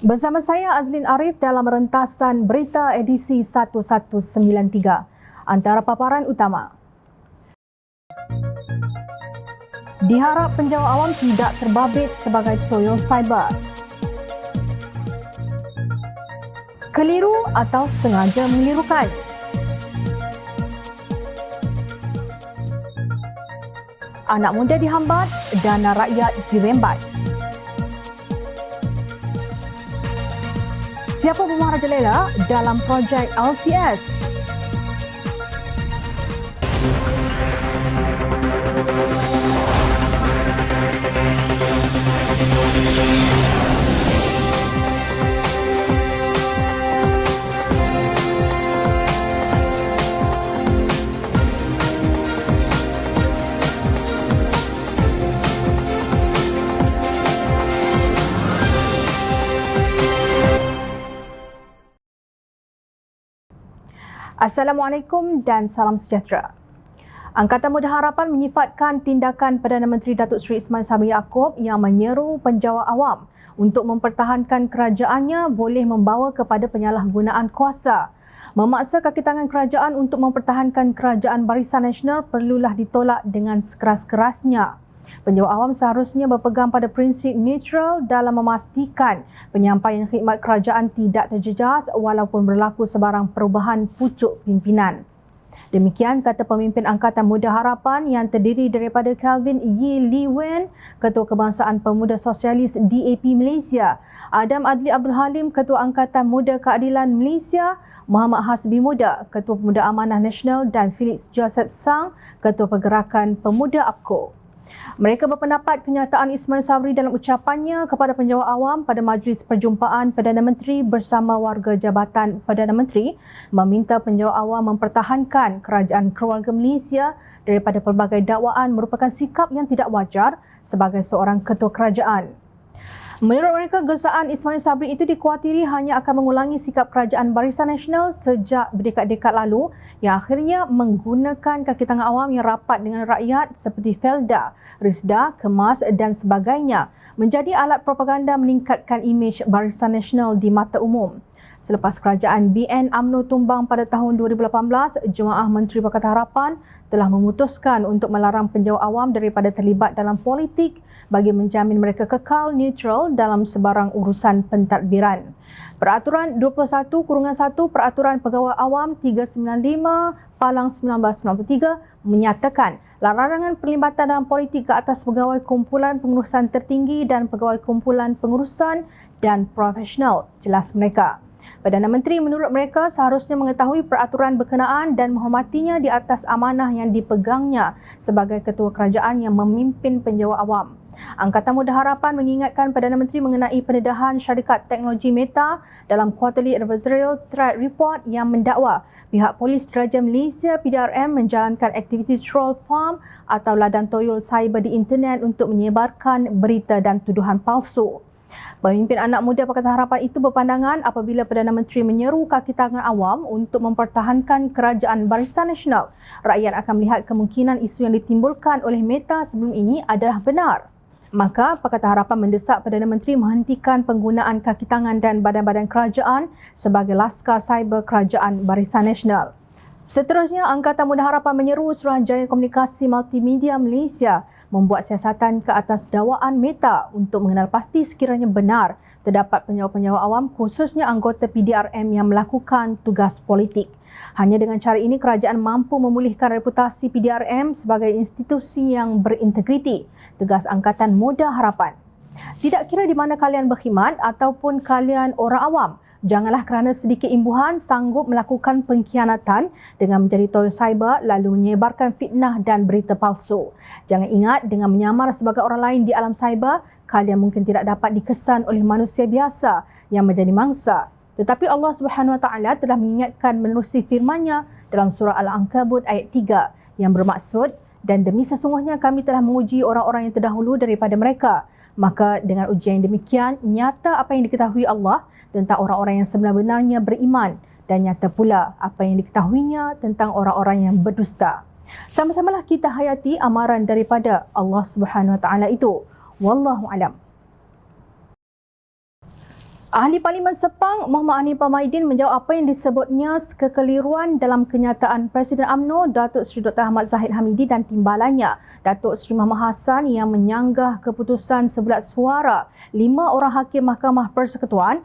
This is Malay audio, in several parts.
Bersama saya Azlin Arif dalam rentasan berita edisi 1193. Antara paparan utama. Diharap penjawat awam tidak terbabit sebagai toyol cyber. Keliru atau sengaja mengelirukan. Anak muda dihambat, dana rakyat dirembat. Siapa pemarajalela dalam projek LTS? Assalamualaikum dan salam sejahtera. Angkatan Muda Harapan menyifatkan tindakan Perdana Menteri Datuk Seri Ismail Sabri Yaakob yang menyeru penjawat awam untuk mempertahankan kerajaannya boleh membawa kepada penyalahgunaan kuasa. Memaksa kaki tangan kerajaan untuk mempertahankan kerajaan Barisan Nasional perlulah ditolak dengan sekeras-kerasnya. Penjawat awam seharusnya berpegang pada prinsip neutral dalam memastikan penyampaian khidmat kerajaan tidak terjejas walaupun berlaku sebarang perubahan pucuk pimpinan. Demikian kata pemimpin Angkatan Muda Harapan yang terdiri daripada Kelvin Yi Lee Wen, Ketua Kebangsaan Pemuda Sosialis DAP Malaysia, Adam Adli Abdul Halim, Ketua Angkatan Muda Keadilan Malaysia, Muhammad Hasbi Muda, Ketua Pemuda Amanah Nasional dan Felix Joseph Sang, Ketua Pergerakan Pemuda APCO. Mereka berpendapat kenyataan Ismail Sabri dalam ucapannya kepada penjawat awam pada Majlis Perjumpaan Perdana Menteri bersama warga Jabatan Perdana Menteri meminta penjawat awam mempertahankan kerajaan keluarga Malaysia daripada pelbagai dakwaan merupakan sikap yang tidak wajar sebagai seorang ketua kerajaan. Menurut mereka, gesaan Ismail Sabri itu dikuatiri hanya akan mengulangi sikap kerajaan Barisan Nasional sejak berdekad-dekad lalu yang akhirnya menggunakan kaki tangan awam yang rapat dengan rakyat seperti Felda, Risda, Kemas dan sebagainya menjadi alat propaganda meningkatkan imej Barisan Nasional di mata umum. Selepas kerajaan BN UMNO tumbang pada tahun 2018, Jemaah Menteri Pakatan Harapan telah memutuskan untuk melarang penjawat awam daripada terlibat dalam politik bagi menjamin mereka kekal neutral dalam sebarang urusan pentadbiran. Peraturan 21/1 Peraturan Pegawai Awam 395/1993 menyatakan larangan perlibatan dalam politik ke atas pegawai kumpulan pengurusan tertinggi dan pegawai kumpulan pengurusan dan profesional, jelas mereka. Perdana Menteri menurut mereka seharusnya mengetahui peraturan berkenaan dan menghormatinya di atas amanah yang dipegangnya sebagai ketua kerajaan yang memimpin penjawat awam. Angkatan Muda Harapan mengingatkan Perdana Menteri mengenai pendedahan syarikat teknologi Meta dalam Quarterly Adversarial Threat Report yang mendakwa pihak Polis Diraja Malaysia PDRM menjalankan aktiviti troll farm atau ladang toyol cyber di internet untuk menyebarkan berita dan tuduhan palsu. Pemimpin anak muda Pakatan Harapan itu berpandangan apabila Perdana Menteri menyeru kaki tangan awam untuk mempertahankan kerajaan Barisan Nasional, rakyat akan melihat kemungkinan isu yang ditimbulkan oleh Meta sebelum ini adalah benar. Maka Pakatan Harapan mendesak Perdana Menteri menghentikan penggunaan kaki tangan dan badan-badan kerajaan sebagai laskar cyber kerajaan Barisan Nasional. Seterusnya, Angkatan Muda Harapan menyeru Suruhanjaya Komunikasi Multimedia Malaysia membuat siasatan ke atas dakwaan Meta untuk mengenal pasti sekiranya benar terdapat penjawat-penjawat awam khususnya anggota PDRM yang melakukan tugas politik. Hanya dengan cara ini kerajaan mampu memulihkan reputasi PDRM sebagai institusi yang berintegriti, tegas Angkatan Muda Harapan. Tidak kira di mana kalian berkhidmat ataupun kalian orang awam, janganlah kerana sedikit imbuhan sanggup melakukan pengkhianatan dengan menjadi toyol cyber lalu menyebarkan fitnah dan berita palsu. Jangan ingat dengan menyamar sebagai orang lain di alam cyber, kalian mungkin tidak dapat dikesan oleh manusia biasa yang menjadi mangsa. Tetapi Allah Subhanahu Wa Taala telah mengingatkan menerusi firman-Nya dalam surah Al-Ankabut ayat 3 yang bermaksud, dan demi sesungguhnya kami telah menguji orang-orang yang terdahulu daripada mereka. Maka dengan ujian yang demikian, nyata apa yang diketahui Allah tentang orang-orang yang sebenar-benarnya beriman dan nyata pula apa yang diketahuinya tentang orang-orang yang berdusta. Sama-samalah kita hayati amaran daripada Allah Subhanahu Wa Taala itu. Wallahu alam. Ahli Parlimen Sepang Muhammad Hanifah Maidin menjawab apa yang disebutnya kekeliruan dalam kenyataan Presiden UMNO Datuk Seri Dr. Ahmad Zahid Hamidi dan timbalannya Datuk Seri Muhammad Hassan yang menyanggah keputusan sebulat suara 5 orang hakim Mahkamah Persekutuan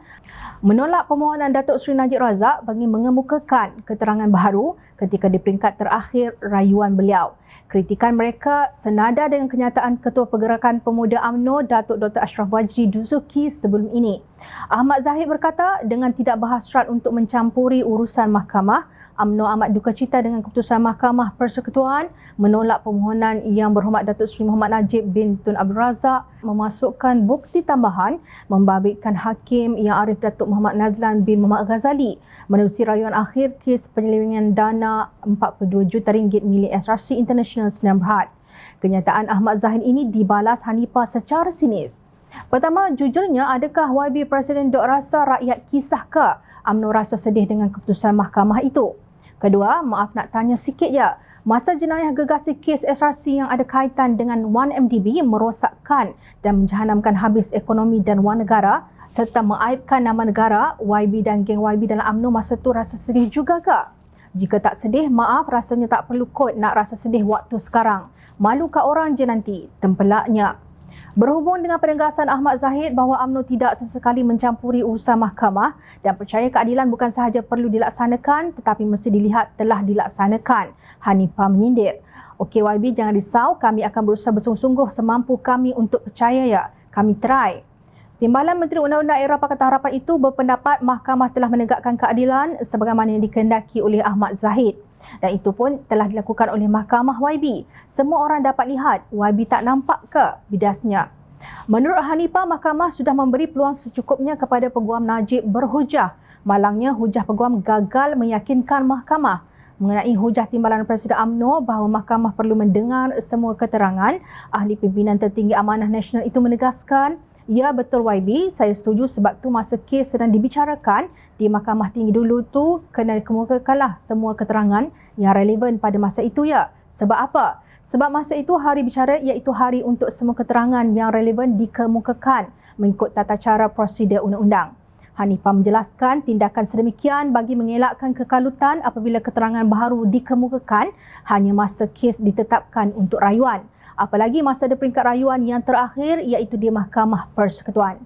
menolak permohonan Datuk Seri Najib Razak bagi mengemukakan keterangan baharu ketika di peringkat terakhir rayuan beliau. Kritikan mereka senada dengan kenyataan Ketua Pergerakan Pemuda UMNO Datuk Dr. Ashraf Wajdi Duzuki sebelum ini. Ahmad Zahid berkata dengan tidak berhasrat untuk mencampuri urusan mahkamah, UMNO amat duka cita dengan keputusan Mahkamah Persekutuan menolak permohonan Yang Berhormat Datuk Seri Muhammad Najib bin Tun Abdul Razak memasukkan bukti tambahan membabitkan Hakim Yang Arif Datuk Muhammad Nazlan bin Muhammad Ghazali menerusi rayuan akhir kes penyelewengan dana RM42 juta milik SRC International Sdn Bhd. Kenyataan Ahmad Zahid ini dibalas Hanifah secara sinis. Pertama, jujurnya adakah YB Presiden dok rasa rakyat kisahkah UMNO rasa sedih dengan keputusan mahkamah itu? Kedua, maaf nak tanya sikit ya. Masa jenayah gergasi kes SRC yang ada kaitan dengan 1MDB merosakkan dan menjahanamkan habis ekonomi dan wang negara serta mengaibkan nama negara, YB dan geng YB dalam UMNO masa tu rasa sedih juga kah? Jika tak sedih, maaf, rasanya tak perlu kot nak rasa sedih waktu sekarang. Malu kat orang je nanti, tempelaknya. Berhubung dengan penegasan Ahmad Zahid bahawa UMNO tidak sesekali mencampuri urusan mahkamah dan percaya keadilan bukan sahaja perlu dilaksanakan tetapi mesti dilihat telah dilaksanakan, Hanifah menyindir. Okey YB, jangan risau, kami akan berusaha bersungguh-sungguh semampu kami untuk percaya ya. Kami try. Timbalan Menteri Undang-Undang Era Pakatan Harapan itu berpendapat mahkamah telah menegakkan keadilan sebagaimana yang dikehendaki oleh Ahmad Zahid. Dan itu pun telah dilakukan oleh Mahkamah YB. Semua orang dapat lihat, YB tak nampak ke bidasnya. Menurut Hanifah, mahkamah sudah memberi peluang secukupnya kepada Peguam Najib berhujah. Malangnya, hujah Peguam gagal meyakinkan mahkamah. Mengenai hujah timbalan Presiden UMNO bahawa mahkamah perlu mendengar semua keterangan, Ahli Pimpinan Tertinggi Amanah Nasional itu menegaskan, ya betul YB, saya setuju sebab tu masa kes sedang dibicarakan di Mahkamah Tinggi dulu tu kena kemukakanlah semua keterangan yang relevan pada masa itu ya. Sebab apa? Sebab masa itu hari bicara iaitu hari untuk semua keterangan yang relevan dikemukakan mengikut tata cara prosedur undang-undang. Hanifah menjelaskan tindakan sedemikian bagi mengelakkan kekalutan apabila keterangan baharu dikemukakan hanya masa kes ditetapkan untuk rayuan. Apalagi masa ada peringkat rayuan yang terakhir iaitu di Mahkamah Persekutuan.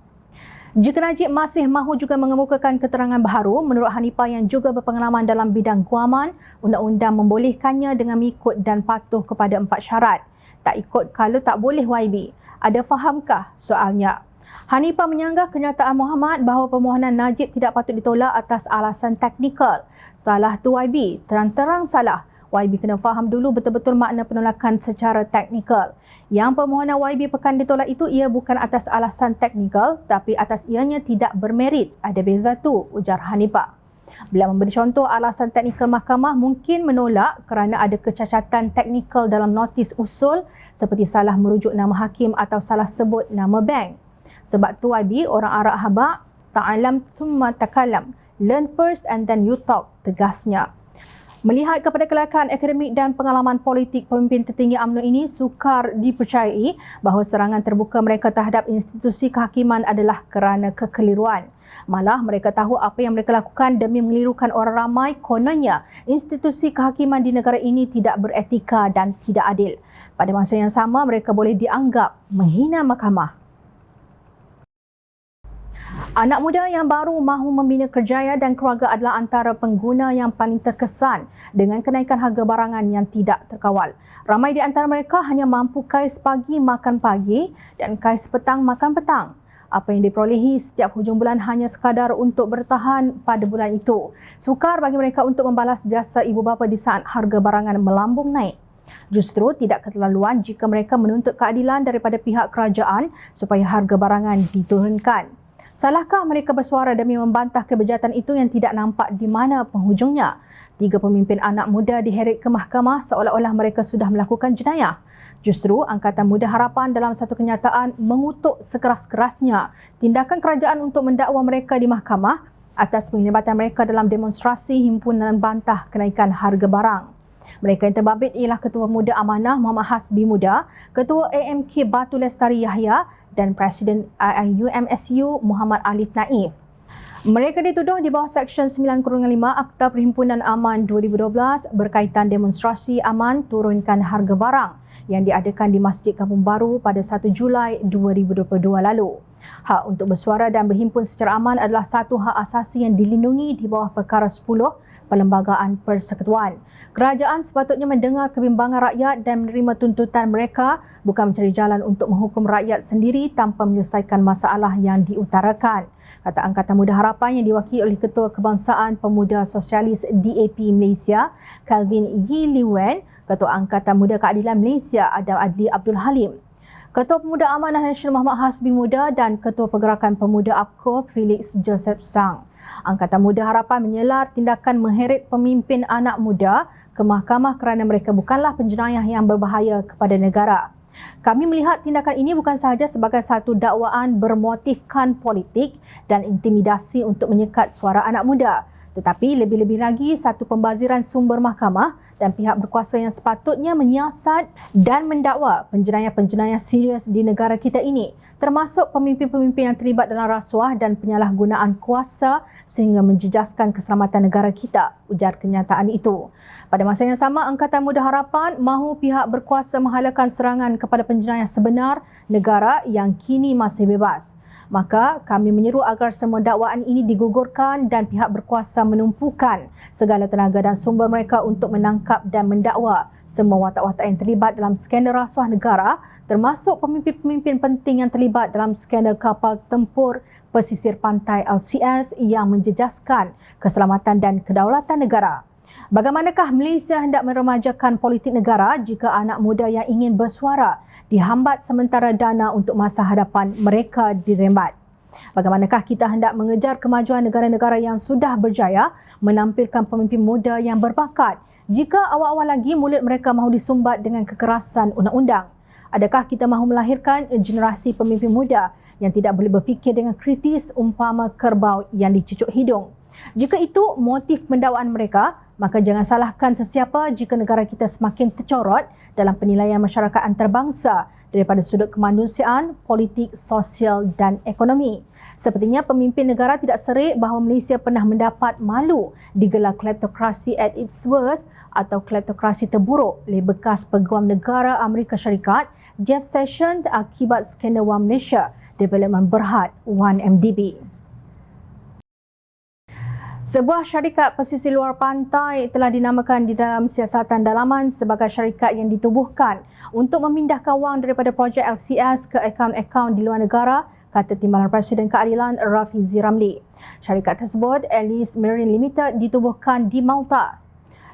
Jika Najib masih mahu juga mengemukakan keterangan baharu, menurut Hanifah yang juga berpengalaman dalam bidang guaman, undang-undang membolehkannya dengan mengikut dan patuh kepada 4 syarat. Tak ikut kalau tak boleh YB. Ada fahamkah soalnya? Hanifah menyanggah kenyataan Muhammad bahawa permohonan Najib tidak patut ditolak atas alasan teknikal. Salah tu YB, terang-terang salah. YB kena faham dulu betul-betul makna penolakan secara teknikal. Yang permohonan YB pekan ditolak itu ia bukan atas alasan teknikal tapi atas ianya tidak bermerit. Ada beza tu, ujar Hanifah. Beliau memberi contoh alasan teknikal mahkamah mungkin menolak kerana ada kecacatan teknikal dalam notis usul seperti salah merujuk nama hakim atau salah sebut nama bank. Sebab tu YB orang Arab habaq, ta'alam thumma takalam. Learn first and then you talk, tegasnya. Melihat kepada kelayakan akademik dan pengalaman politik pemimpin tertinggi UMNO ini, sukar dipercayai bahawa serangan terbuka mereka terhadap institusi kehakiman adalah kerana kekeliruan. Malah mereka tahu apa yang mereka lakukan demi mengelirukan orang ramai, kononnya institusi kehakiman di negara ini tidak beretika dan tidak adil. Pada masa yang sama, mereka boleh dianggap menghina mahkamah. Anak muda yang baru mahu membina kerjaya dan keluarga adalah antara pengguna yang paling terkesan dengan kenaikan harga barangan yang tidak terkawal. Ramai di antara mereka hanya mampu kais pagi makan pagi dan kais petang makan petang. Apa yang diperolehi setiap hujung bulan hanya sekadar untuk bertahan pada bulan itu. Sukar bagi mereka untuk membalas jasa ibu bapa di saat harga barangan melambung naik. Justru tidak keterlaluan jika mereka menuntut keadilan daripada pihak kerajaan supaya harga barangan diturunkan. Salahkah mereka bersuara demi membantah kebejatan itu yang tidak nampak di mana penghujungnya? 3 pemimpin anak muda diheret ke mahkamah seolah-olah mereka sudah melakukan jenayah. Justru Angkatan Muda Harapan dalam satu kenyataan mengutuk sekeras-kerasnya tindakan kerajaan untuk mendakwa mereka di mahkamah atas penglibatan mereka dalam demonstrasi himpunan bantah kenaikan harga barang. Mereka yang terbabit ialah Ketua Muda Amanah Muhammad Hasbi Muda, Ketua AMK Batu Lestari Yahya dan Presiden UMSU Muhammad Alif Naif. Mereka dituduh di bawah Seksyen 9/5 Akta Perhimpunan Aman 2012 berkaitan demonstrasi aman turunkan harga barang yang diadakan di Masjid Kampung Baru pada 1 Julai 2022 lalu. Hak untuk bersuara dan berhimpun secara aman adalah satu hak asasi yang dilindungi di bawah Perkara 10 Perlembagaan Persekutuan. Kerajaan sepatutnya mendengar kebimbangan rakyat dan menerima tuntutan mereka, bukan mencari jalan untuk menghukum rakyat sendiri tanpa menyelesaikan masalah yang diutarakan, kata Angkatan Muda Harapan yang diwakili oleh Ketua Kebangsaan Pemuda Sosialis DAP Malaysia, Calvin Yee Lee Wen, Ketua Angkatan Muda Keadilan Malaysia, Adam Adli Abdul Halim, Ketua Pemuda Amanah Nasional Muhammad Hasbi Muda dan Ketua Pergerakan Pemuda APCO Felix Joseph Sang. Angkatan Muda Harapan menyelar tindakan mengheret pemimpin anak muda ke mahkamah kerana mereka bukanlah penjenayah yang berbahaya kepada negara. Kami melihat tindakan ini bukan sahaja sebagai satu dakwaan bermotifkan politik dan intimidasi untuk menyekat suara anak muda, tetapi lebih-lebih lagi satu pembaziran sumber mahkamah dan pihak berkuasa yang sepatutnya menyiasat dan mendakwa penjenayah-penjenayah serius di negara kita ini, termasuk pemimpin-pemimpin yang terlibat dalam rasuah dan penyalahgunaan kuasa sehingga menjejaskan keselamatan negara kita, ujar kenyataan itu. Pada masa yang sama, Angkatan Muda Harapan mahu pihak berkuasa menghalakan serangan kepada penjenayah sebenar negara yang kini masih bebas. Maka kami menyeru agar semua dakwaan ini digugurkan dan pihak berkuasa menumpukan segala tenaga dan sumber mereka untuk menangkap dan mendakwa semua watak-watak yang terlibat dalam skandal rasuah negara, termasuk pemimpin-pemimpin penting yang terlibat dalam skandal kapal tempur pesisir pantai LCS yang menjejaskan keselamatan dan kedaulatan negara. Bagaimanakah Malaysia hendak meremajakan politik negara jika anak muda yang ingin bersuara dihambat sementara dana untuk masa hadapan mereka dirembat? Bagaimanakah kita hendak mengejar kemajuan negara-negara yang sudah berjaya menampilkan pemimpin muda yang berbakat jika awal-awal lagi mulut mereka mahu disumbat dengan kekerasan undang-undang? Adakah kita mahu melahirkan generasi pemimpin muda yang tidak boleh berfikir dengan kritis umpama kerbau yang dicucuk hidung? Jika itu motif pendakwaan mereka, maka jangan salahkan sesiapa jika negara kita semakin tercorot dalam penilaian masyarakat antarabangsa daripada sudut kemanusiaan, politik, sosial dan ekonomi. Sepertinya pemimpin negara tidak serik bahawa Malaysia pernah mendapat malu digelar kleptokrasi at its worst atau kleptokrasi terburuk oleh bekas peguam negara Amerika Syarikat Jeff Sessions akibat skandal One Malaysia Development Berhad 1MDB. Sebuah syarikat pesisir luar pantai telah dinamakan di dalam siasatan dalaman sebagai syarikat yang ditubuhkan untuk memindahkan wang daripada projek LCS ke akaun-akaun di luar negara, kata Timbalan Presiden Keadilan Rafizi Ramli. Syarikat tersebut, Alice Marine Limited, ditubuhkan di Malta.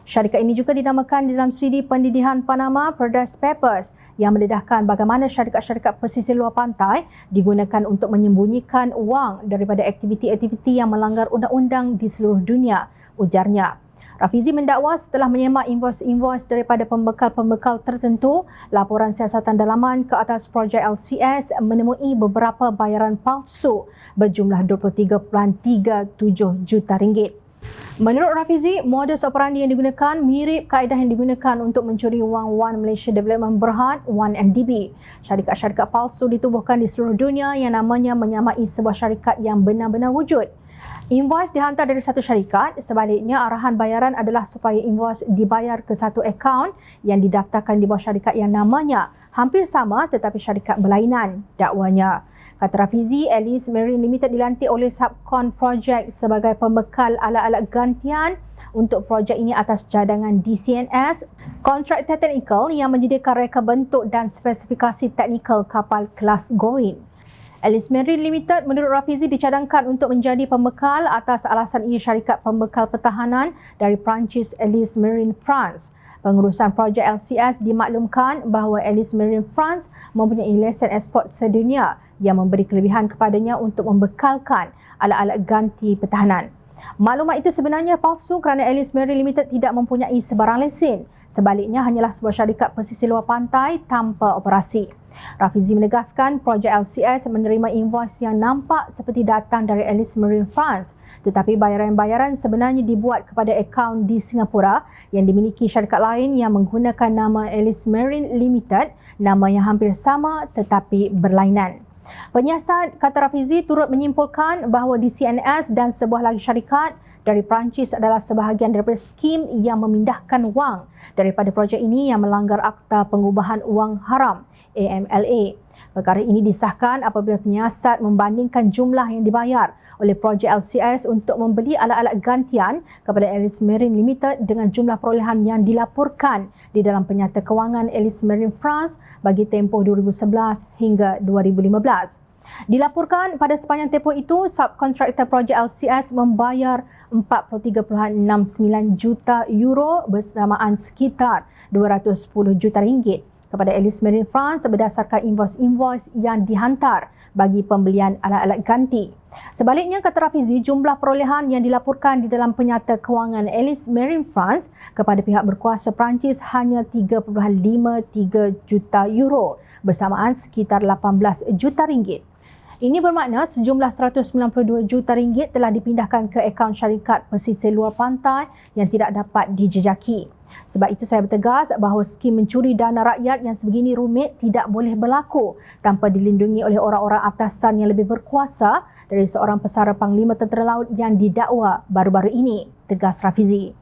Syarikat ini juga dinamakan di dalam CD pendidikan Panama Paradise Papers yang mendedahkan bagaimana syarikat-syarikat pesisir luar pantai digunakan untuk menyembunyikan wang daripada aktiviti-aktiviti yang melanggar undang-undang di seluruh dunia, ujarnya. Rafizi mendakwa setelah menyemak invoice-invoice daripada pembekal-pembekal tertentu, laporan siasatan dalaman ke atas projek LCS menemui beberapa bayaran palsu berjumlah 23.37 juta ringgit. Menurut Rafizi, modus operandi yang digunakan mirip kaedah yang digunakan untuk mencuri wang One Malaysia Development Berhad 1MDB. Syarikat-syarikat palsu ditubuhkan di seluruh dunia yang namanya menyamai sebuah syarikat yang benar-benar wujud. Invoice dihantar dari satu syarikat, sebaliknya arahan bayaran adalah supaya invoice dibayar ke satu akaun yang didaftarkan di bawah syarikat yang namanya hampir sama tetapi syarikat berlainan, dakwanya. Kata Rafizi, Alice Marine Limited dilantik oleh Subcon Project sebagai pembekal alat-alat gantian untuk projek ini atas cadangan DCNS, kontraktor teknikal yang menyediakan reka bentuk dan spesifikasi teknikal kapal kelas Going. Alice Marine Limited menurut Rafizi dicadangkan untuk menjadi pembekal atas alasan ia syarikat pembekal pertahanan dari Perancis Alice Marine France. Pengurusan projek LCS dimaklumkan bahawa Alice Marine France mempunyai lesen ekspor sedunia yang memberi kelebihan kepadanya untuk membekalkan alat-alat ganti pertahanan. Maklumat itu sebenarnya palsu kerana Alice Marine Limited tidak mempunyai sebarang lesen. Sebaliknya hanyalah sebuah syarikat pesisir luar pantai tanpa operasi. Rafizi menegaskan projek LCS menerima invoice yang nampak seperti datang dari Alice Marine France, tetapi bayaran-bayaran sebenarnya dibuat kepada akaun di Singapura yang dimiliki syarikat lain yang menggunakan nama Alice Marine Limited, nama yang hampir sama tetapi berlainan. Penyiasat kata Rafizi turut menyimpulkan bahawa DCNS dan sebuah lagi syarikat dari Perancis adalah sebahagian daripada skim yang memindahkan wang daripada projek ini yang melanggar Akta Pengubahan Wang Haram AMLA. Perkara ini disahkan apabila penyiasat membandingkan jumlah yang dibayar oleh projek LCS untuk membeli alat-alat gantian kepada Ellis Marine Limited dengan jumlah perolehan yang dilaporkan di dalam penyata kewangan Ellis Marine France bagi tempoh 2011 hingga 2015. Dilaporkan pada sepanjang tempoh itu, subkontraktor projek LCS membayar 43.69 juta euro bersamaan sekitar 210 juta ringgit kepada Ellis Marine France berdasarkan invoice-invoice yang dihantar bagi pembelian alat-alat ganti. Sebaliknya, kata Rafizi, jumlah perolehan yang dilaporkan di dalam penyata kewangan Ellis Marine France kepada pihak berkuasa Perancis hanya 3.53 juta euro bersamaan sekitar 18 juta ringgit. Ini bermakna sejumlah 192 juta ringgit telah dipindahkan ke akaun syarikat pesisir luar pantai yang tidak dapat dijejaki. Sebab itu saya bertegas bahawa skim mencuri dana rakyat yang sebegini rumit tidak boleh berlaku tanpa dilindungi oleh orang-orang atasan yang lebih berkuasa dari seorang pesara Panglima Tentera Laut yang didakwa baru-baru ini, tegas Rafizi.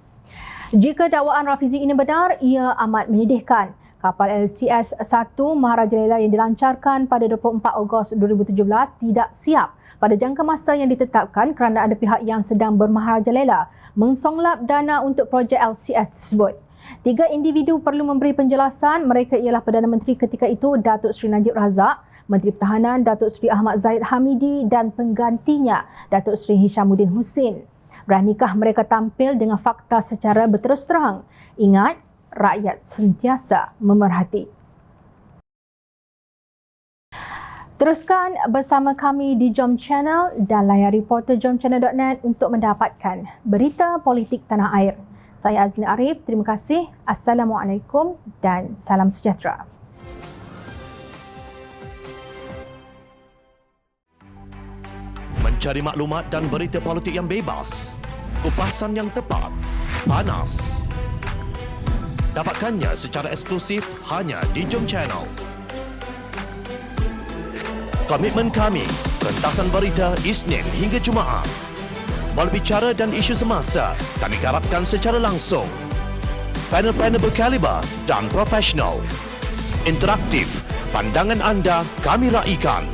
Jika dakwaan Rafizi ini benar, ia amat menyedihkan. Kapal LCS-1 Maharaja Lela yang dilancarkan pada 24 Ogos 2017 tidak siap pada jangka masa yang ditetapkan kerana ada pihak yang sedang bermaharajalela mengsonglap dana untuk projek LCS tersebut. 3 individu perlu memberi penjelasan. Mereka ialah Perdana Menteri ketika itu Datuk Seri Najib Razak, Menteri Pertahanan Datuk Seri Ahmad Zahid Hamidi dan penggantinya Datuk Seri Hishamuddin Hussein. Beranikah mereka tampil dengan fakta secara berterus terang? Ingat, rakyat sentiasa memerhati. Teruskan bersama kami di Jom Channel dan layari portal jomchannel.net untuk mendapatkan berita politik tanah air. Saya Azlin Arif, terima kasih. Assalamualaikum dan salam sejahtera. Mencari maklumat dan berita politik yang bebas, kupasan yang tepat, panas. Dapatkannya secara eksklusif hanya di Jom Channel. Komitmen kami, rentasan berita Isnin hingga Jumaat. Berbicara dan isu semasa, kami garapkan secara langsung. Panel-panel berkaliber dan profesional. Interaktif, pandangan anda kami raikan.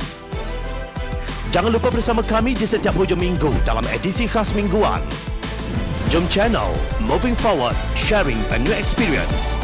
Jangan lupa bersama kami di setiap hujung minggu dalam edisi khas mingguan. Jom Channel, moving forward, sharing a new experience.